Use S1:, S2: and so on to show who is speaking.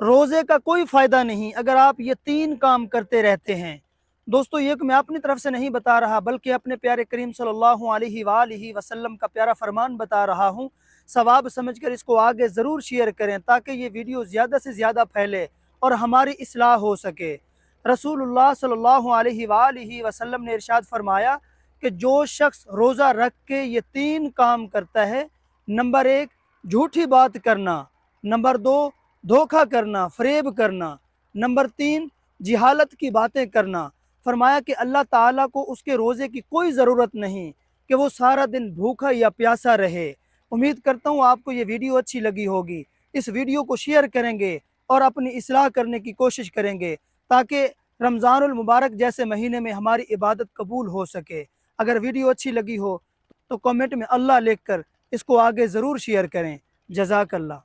S1: روزے کا کوئی فائدہ نہیں اگر آپ یہ 3 کام کرتے رہتے ہیں۔ دوستو یہ کہ میں اپنی طرف سے نہیں بتا رہا بلکہ اپنے پیارے کریم صلی اللہ علیہ وآلہ وسلم کا پیارا فرمان بتا رہا ہوں۔ ثواب سمجھ کر اس کو آگے ضرور شیئر کریں تاکہ یہ ویڈیو زیادہ سے زیادہ پھیلے اور ہماری اصلاح ہو سکے۔ رسول اللہ صلی اللہ علیہ وآلہ وسلم نے ارشاد فرمایا کہ جو شخص روزہ رکھ کے یہ 3 کام کرتا ہے، نمبر 1 جھوٹی بات کرنا، نمبر 2 دھوکہ کرنا، فریب کرنا، نمبر 3 جہالت کی باتیں کرنا، فرمایا کہ اللہ تعالیٰ کو اس کے روزے کی کوئی ضرورت نہیں کہ وہ سارا دن بھوکا یا پیاسا رہے۔ امید کرتا ہوں آپ کو یہ ویڈیو اچھی لگی ہوگی۔ اس ویڈیو کو شیئر کریں گے اور اپنی اصلاح کرنے کی کوشش کریں گے تاکہ رمضان المبارک جیسے مہینے میں ہماری عبادت قبول ہو سکے۔ اگر ویڈیو اچھی لگی ہو تو کمنٹ میں اللہ لکھ کر اس کو آگے ضرور شیئر کریں۔ جزاک اللہ۔